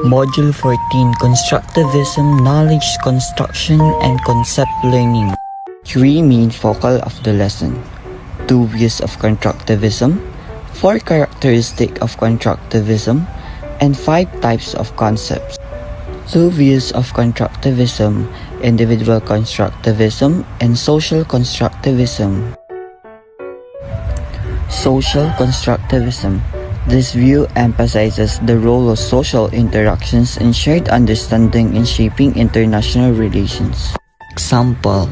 Module 14 Constructivism, Knowledge Construction and Concept Learning. 3 main focal of the lesson. 2 views of constructivism, 4 characteristics of constructivism, and 5 types of concepts. 2 views of constructivism, individual constructivism and social constructivism. Social constructivism. This view emphasizes the role of social interactions and shared understanding in shaping international relations. Example: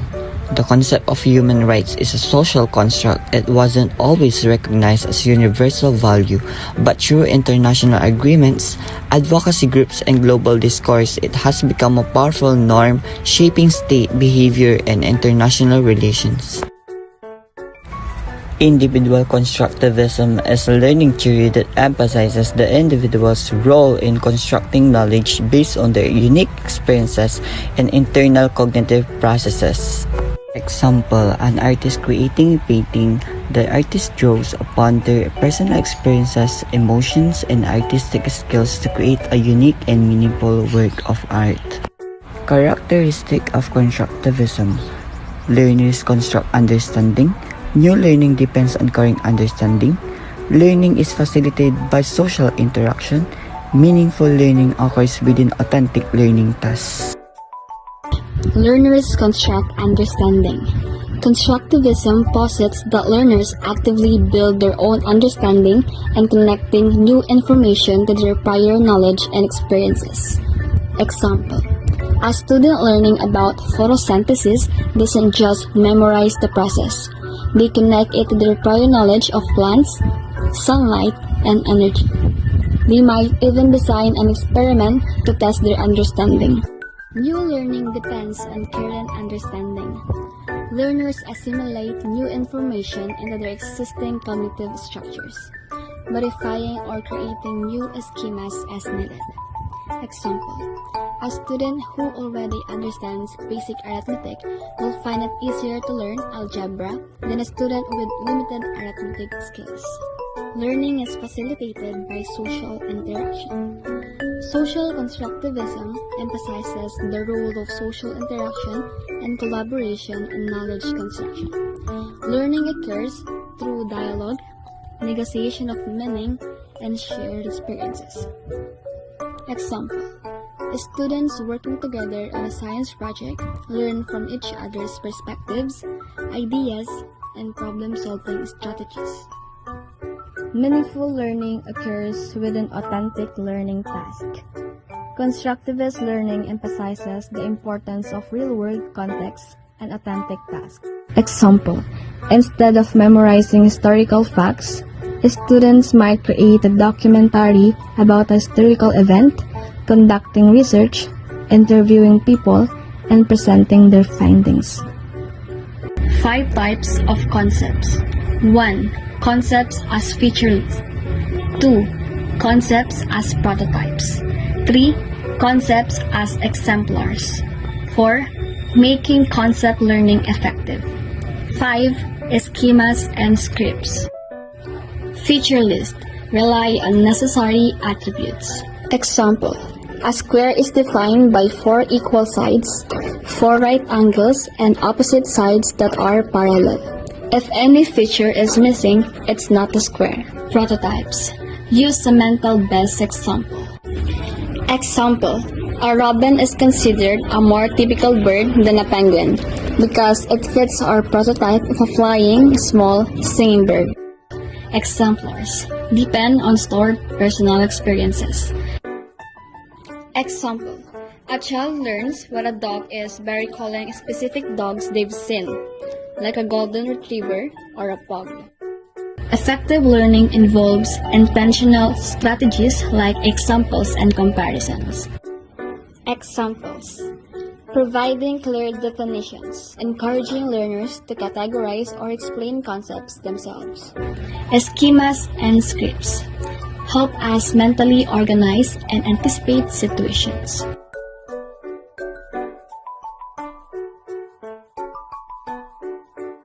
the concept of human rights is a social construct. It wasn't always recognized as universal value, but through international agreements, advocacy groups, and global discourse, it has become a powerful norm shaping state behavior and international relations. Individual constructivism is a learning theory that emphasizes the individual's role in constructing knowledge based on their unique experiences and internal cognitive processes. Example: an artist creating a painting, the artist draws upon their personal experiences, emotions, and artistic skills to create a unique and meaningful work of art. Characteristic of constructivism: learners construct understanding. New learning depends on current understanding. Learning is facilitated by social interaction. Meaningful learning occurs within authentic learning tasks. Learners construct understanding. Constructivism posits that learners actively build their own understanding and connecting new information to their prior knowledge and experiences. Example: a student learning about photosynthesis doesn't just memorize the process. They connect it to their prior knowledge of plants, sunlight, and energy. They might even design an experiment to test their understanding. New learning depends on current understanding. Learners assimilate new information into their existing cognitive structures, modifying or creating new schemas as needed. Example: a student who already understands basic arithmetic will find it easier to learn algebra than a student with limited arithmetic skills. Learning is facilitated by social interaction. Social constructivism emphasizes the role of social interaction and collaboration in knowledge construction. Learning occurs through dialogue, negotiation of meaning, and shared experiences. Example: students working together on a science project learn from each other's perspectives, ideas, and problem-solving strategies. Meaningful learning occurs with an authentic learning task. Constructivist learning emphasizes the importance of real-world context and authentic tasks. Example: instead of memorizing historical facts, students might create a documentary about a historical event, conducting research, interviewing people, and presenting their findings. 5 types of concepts. 1. Concepts as feature list. 2. Concepts as prototypes. 3. Concepts as exemplars. 4. Making concept learning effective. 5. Schemas and scripts. Feature list. Rely on necessary attributes. Example: a square is defined by 4 equal sides, 4 right angles, and opposite sides that are parallel. If any feature is missing, it's not a square. Prototypes. Use a mental best example. Example: a robin is considered a more typical bird than a penguin because it fits our prototype of a flying, small, singing bird. Exemplars. Depend on stored personal experiences. Example: a child learns what a dog is by recalling specific dogs they've seen, like a golden retriever or a pug. Effective learning involves intentional strategies like examples and comparisons. Examples: providing clear definitions, encouraging learners to categorize or explain concepts themselves. Schemas and scripts help us mentally organize and anticipate situations.